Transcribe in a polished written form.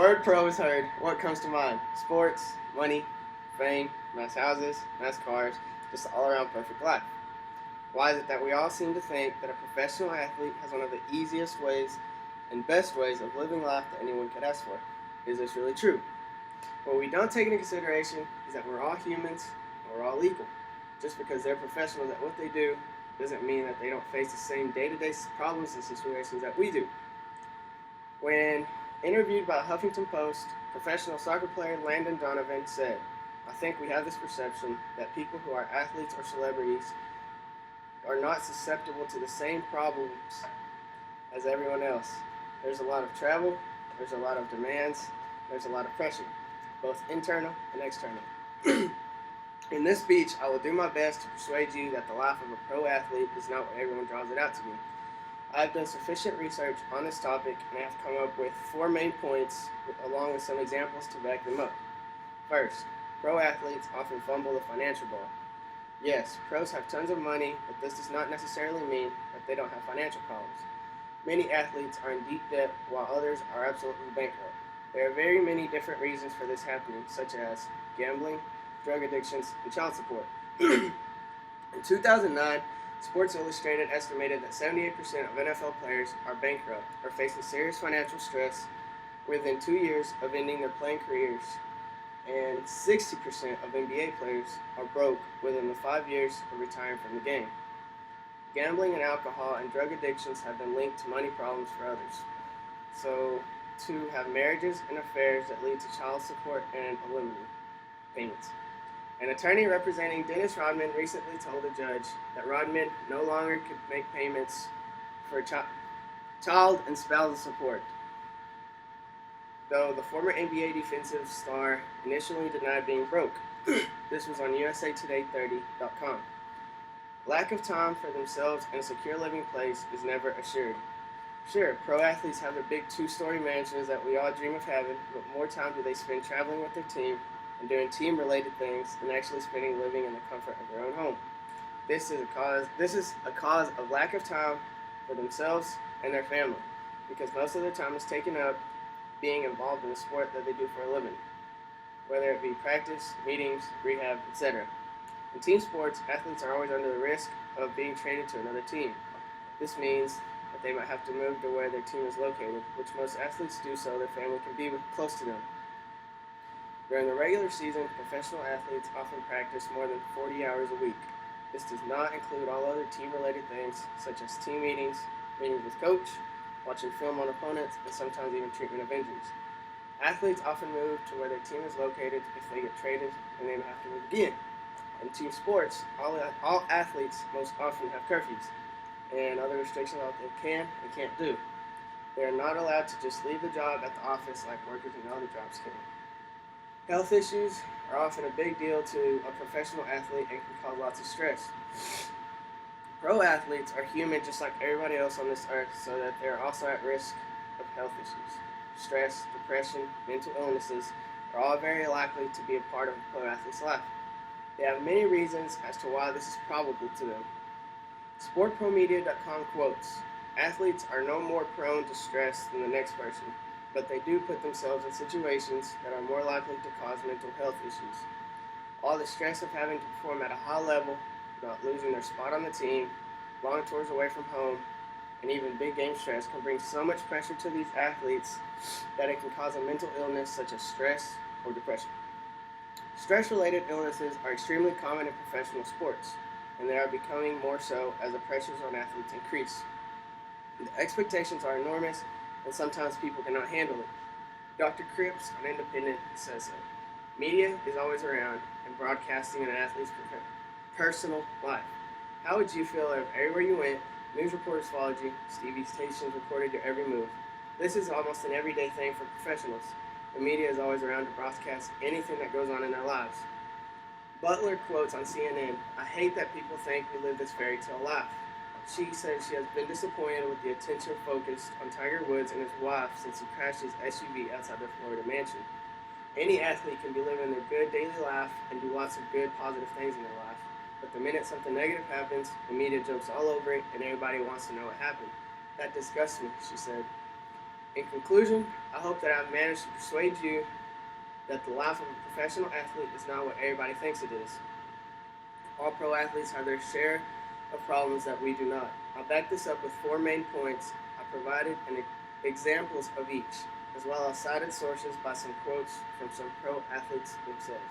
word pro is heard, what comes to mind? Sports, money, fame, nice houses, nice cars, just an all-around perfect life. Why is it that we all seem to think that a professional athlete has one of the easiest ways and best ways of living life that anyone could ask for? Is this really true? What we don't take into consideration is that we're all humans and we're all equal. Just because they're professionals at what they do doesn't mean that they don't face the same day-to-day problems and situations that we do. When interviewed by the Huffington Post, professional soccer player Landon Donovan said, "I think we have this perception that people who are athletes or celebrities are not susceptible to the same problems as everyone else. There's a lot of travel, there's a lot of demands, there's a lot of pressure, both internal and external. In this speech, I will do my best to persuade you that the life of a pro athlete is not what everyone draws it out to be. I have done sufficient research on this topic and I have come up with 4 main points along with some examples to back them up. First, pro athletes often fumble the financial ball. Yes, pros have tons of money, but this does not necessarily mean that they don't have financial problems. Many athletes are in deep debt while others are absolutely bankrupt. There are very many different reasons for this happening, such as gambling, drug addictions, and child support. In 2009, Sports Illustrated estimated that 78% of NFL players are bankrupt or facing serious financial stress within 2 years of ending their playing careers, and 60% of NBA players are broke within the 5 years of retiring from the game. Gambling and alcohol and drug addictions have been linked to money problems for others. So, to have marriages and affairs that lead to child support and alimony payments. An attorney representing Dennis Rodman recently told a judge that Rodman no longer could make payments for child and spousal support, though the former NBA defensive star initially denied being broke. This was on USAToday30.com. Lack of time for themselves and a secure living place is never assured. Sure, pro athletes have their big 2-story mansions that we all dream of having, but more time do they spend traveling with their team and doing team-related things than actually spending living in the comfort of their own home. This is a cause of lack of time for themselves and their family, because most of their time is taken up being involved in the sport that they do for a living, whether it be practice, meetings, rehab, etc. In team sports, athletes are always under the risk of being traded to another team. This means that they might have to move to where their team is located, which most athletes do so their family can be close to them. During the regular season, professional athletes often practice more than 40 hours a week. This does not include all other team-related things, such as team meetings, meetings with coach, watching film on opponents, and sometimes even treatment of injuries. Athletes often move to where their team is located if they get traded, and they have to move again. In team sports, all athletes most often have curfews and other restrictions on what they can and can't do. They are not allowed to just leave the job at the office like workers in other jobs can. Health issues are often a big deal to a professional athlete and can cause lots of stress. Pro athletes are human just like everybody else on this earth, so that they are also at risk of health issues. Stress, depression, mental illnesses are all very likely to be a part of a pro athlete's life. They have many reasons as to why this is probable to them. SportProMedia.com quotes, "Athletes are no more prone to stress than the next person, but they do put themselves in situations that are more likely to cause mental health issues. All the stress of having to perform at a high level, about losing their spot on the team, long tours away from home, and even big game stress can bring so much pressure to these athletes that it can cause a mental illness such as stress or depression." Stress-related illnesses are extremely common in professional sports, and they are becoming more so as the pressures on athletes increase. The expectations are enormous, and sometimes people cannot handle it. Dr. Cripps on Independent says so. Media is always around and broadcasting an athlete's personal life. How would you feel if everywhere you went, news reporters followed you, TV stations recorded your every move? This is almost an everyday thing for professionals. The media is always around to broadcast anything that goes on in their lives. Butler quotes on CNN, "I hate that people think we live this fairy tale life." She says she has been disappointed with the attention focused on Tiger Woods and his wife since he crashed his SUV outside their Florida mansion. Any athlete can be living their good daily life and do lots of good, positive things in their life. But the minute something negative happens, the media jumps all over it and everybody wants to know what happened. That disgusts me, she said. In conclusion, I hope that I've managed to persuade you that the life of a professional athlete is not what everybody thinks it is. All pro athletes have their share of problems that we do not. I'll back this up with four main points I provided and examples of each, as well as cited sources by some quotes from some pro athletes themselves.